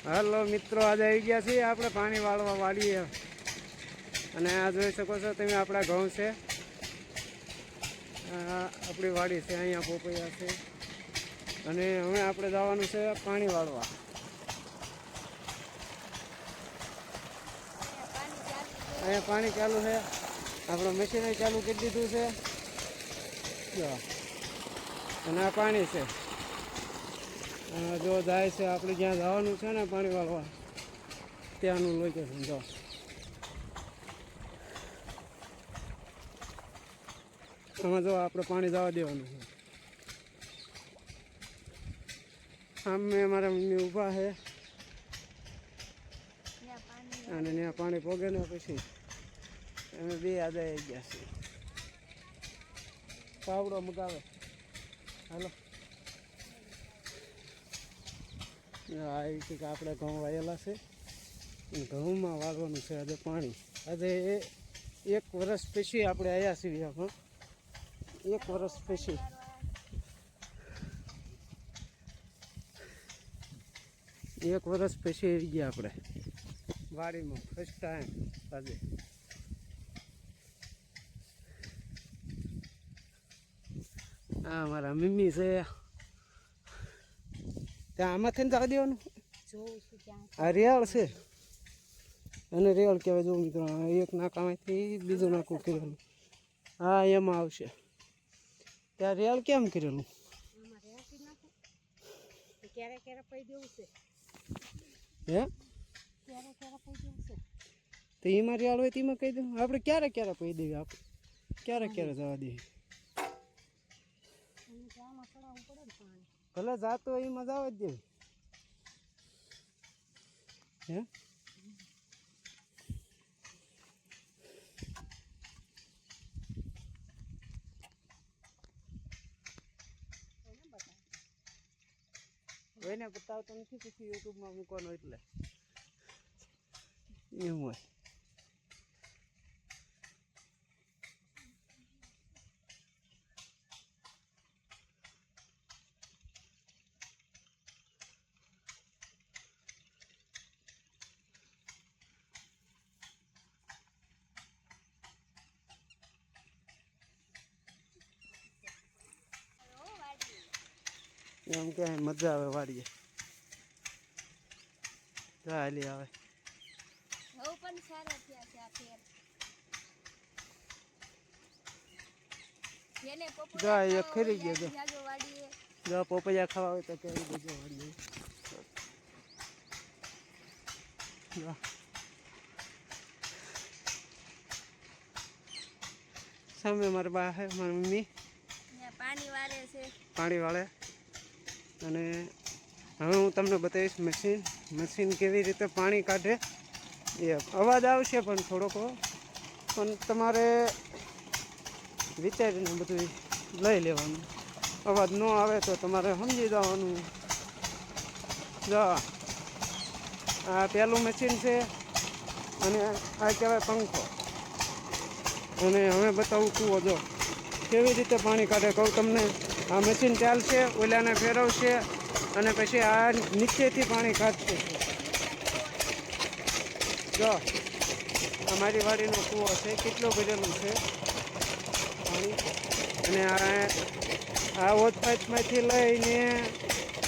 હાલો મિત્રો, આજે આવી ગયા છીએ આપણે પાણી વાળવા વાળીએ અને આ જોઈ શકો છો તમે આપણા ઘઉં છે, આપણી વાડી છે, અહીંયા પોપૈયા છે અને હવે આપણે જવાનું છે પાણી વાળવા. અહીંયા પાણી ચાલુ છે, આપણે મશીન ચાલુ કરી દીધું છે અને આ પાણી છે. જો જાય છે આપણે જ્યાં જવાનું છે ને પાણી વાળવા ત્યાંનું લોકેશન. જો આમાં જો આપણે પાણી જવા દેવાનું છે. સામે મારા મમ્મી ઊભા છે અને ત્યાં પાણી પોગે ને પછી અમે બે યાદ આવી ગયા છીએ. પાવડો મગાવે. હાલો કે આપણે ઘઉં વાયેલા છે, ઘઉંમાં વાળવાનું છે આજે પાણી. આજે 1 વર્ષ પછી આપણે આવ્યા છીએ. પણ 1 વર્ષ પછી આવી ગયા આપણે વાડીમાં ફર્સ્ટ ટાઈમ આજે. હા મારા મમ્મી છે ત્યાં. આમાંથી જવા દેવાનું. આ રેળ છે અને રેળ કહેવાય. જો મિત્રો, એક નાકામાંથી બીજું નાકું કરેલું. હા એમાં આવશે. ત્યાં રેળ કેમ કરેલું? હે તો એમાં રેળ હોય તેમાં કહી દઉં. આપણે ક્યારે કહી દઈએ. આપણે ક્યારે જવા દઈએ. ભલે જાતો એમાં જવા જ દે. હે કોઈને બતાવતો નથી, પછી યુટ્યુબમાં મૂકવાનો એટલે એમ હોય. એમ કે મજા આવે વાડીએ. હાલી આવે. ખરી ગયો. જો પોપૈયા ખાવા હોય તો કેવી દેજો વાડીએ. સામે મારા બા છે, મારી મમ્મી પાણી વાળે. અને હવે હું તમને બતાવીશ મશીન કેવી રીતે પાણી કાઢે. એ અવાજ આવશે પણ થોડોક, પણ તમારે વિચારીને બધું લઈ લેવાનું. અવાજ ન આવે તો તમારે સમજી જવાનું. જો આ પહેલું મશીન છે અને આ કહેવાય પંખો. અને હવે બતાવું કૂવો. જો કેવી રીતે પાણી કાઢે કહું તમને. આ મશીન ચાલશે, ઓલાને ફેરવશે અને પછી આ નીચેથી પાણી કાઢશે. જો અમારી વાડીનો કૂવો છે, કેટલો ભરેલું છે પાણી. અને આ ઓછપાઈપમાંથી લઈને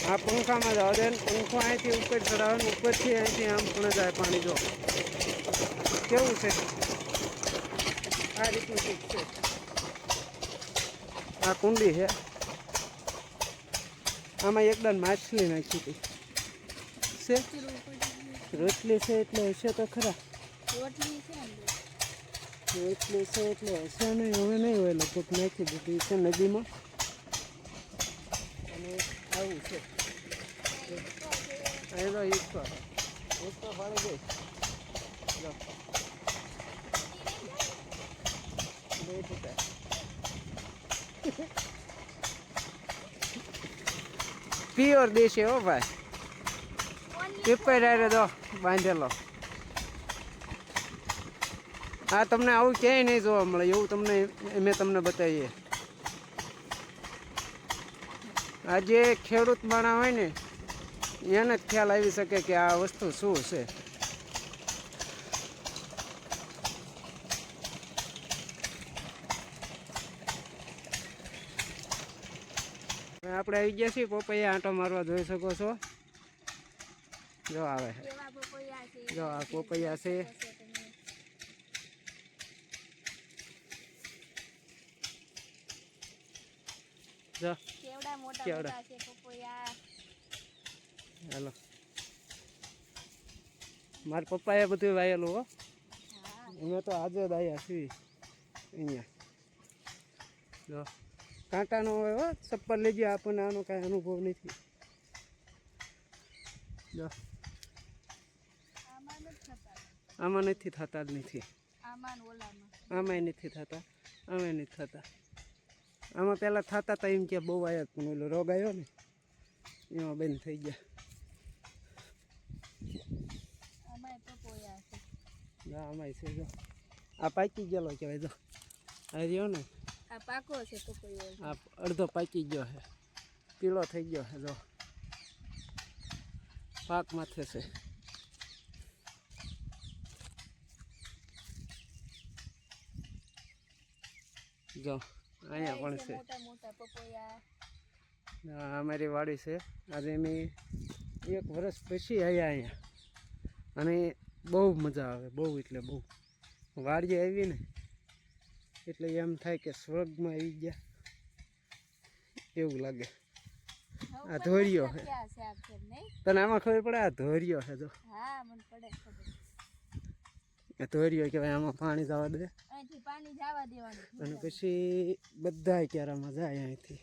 આ પંખામાં જવા દે. પંખો અહીંથી ઉપર ચડાવવાનું, ઉપરથી અહીંથી આમ પણ જાય પાણી. જો કેવું છે, આ રીતનું ચીજ છે. આ કુંડી છે, આમાં એકદમ માછલી નાખી હતી છે. રોટલી છે એટલે હશે તો ખરા. રોટલી છે એટલે હશે નહીં. હવે નહીં હોય, લગભગ નાખી દીધી છે નદીમાં. અને આવું છે. અહીં ઈચ્છો ફાળે ગઈ. પ્યોર દેશી હો ભાઈ. પીપર આરે દો બાંધેલો. આ તમને આવું ક્યાંય નહીં જોવા મળે એવું મેં તમને બતાવીએ. આ જે ખેડૂત માણા હોય ને એને જ ખ્યાલ આવી શકે કે આ વસ્તુ શું છે. આપણે આવી ગયા છીએ પપૈયા આંટો મારવા, જોઈ શકો છો. જો આવે જો આ પપૈયા છે. જો કેવડા મોટા છે પપૈયા. હાલો મારા પપ્પાએ બધું વાયેલું હો. અમે તો આજે જ આવ્યા છીએ અહીંયા. જો કાંટાનો હોય હો, ચપ્પલ લઈ ગયા આપણને આનો કાંઈ અનુભવ નથી. જો આમાં નથી થતા જ નથી, આમાંય નથી થતા, આમાંય નથી થતા. આમાં પહેલાં થતા હતા એમ કે બહુ આવ્યા, પણ ઓલો રોગ આવ્યો ને એમાં બંધ થઈ ગયા. આમાંય છે જો આ પાકી ગયેલો કહેવાય. જો આ રહ્યો ને આ પાકો છે પપૈયો, આ અડધો પાકી ગયો છે, પીળો થઈ ગયો છે. જો પાક માથે છે. જો અહીંયા પણ છે અમારી વાડી છે. આજે મેં 1 વર્ષ પછી આવ્યા અહીંયા, અને બહુ મજા આવે, બહુ એટલે બહુ. વાડીએ આવી ને એટલે એમ થાય કે સ્વર્ગમાં આવી ગયા એવું લાગે. આ ધોરિયો છે, તને આમાં ખબર પડે? આ ધોરિયો છે. જો આ ધોરિયો કહેવાય. આમાં પાણી જવા દે અને પછી બધા ક્યારામાં જાય અહીંથી.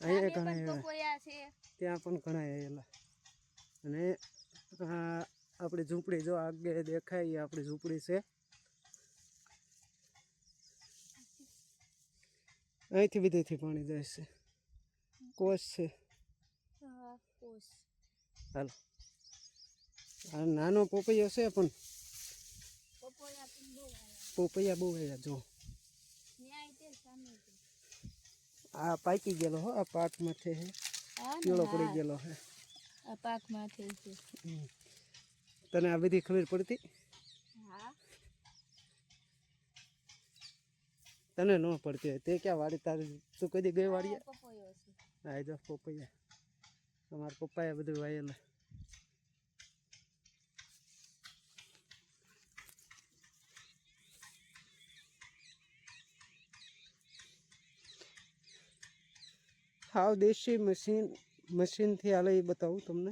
અહીંયા ઘણા ત્યાં પણ ઘણા આવેલા. અને આ આપણી ઝૂંપડી જો આગળ દેખાય એ આપણી ઝૂંપડી છે. અહીંથી વિદેથી પાણી જાય છે. કોસ છે. હાલ આ નાનો પોપૈયો છે, પણ પોપૈયા બહુ આવ્યા. જો આ પાકી ગયેલો હો, આ પાક માથે છે, પીળો પડી ગયેલો છે. આ પાક માથે છે. તને આ બધી ખબર પડતી? તને ન પડતી હોય તે ક્યાં વાડી તારી? તું કદી ગઈ વાડીએ? હા જો પપૈયા અમારા પપ્પાએ બધું વાયેલા. હાવ દેશી મશીનથી હાલે એ બતાવું તમને.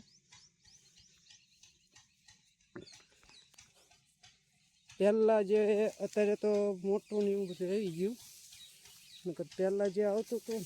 પહેલાં જે અત્યારે તો મોટું ને એવું બધું આવી ગયું, નકર પહેલાં જે આવતું હતું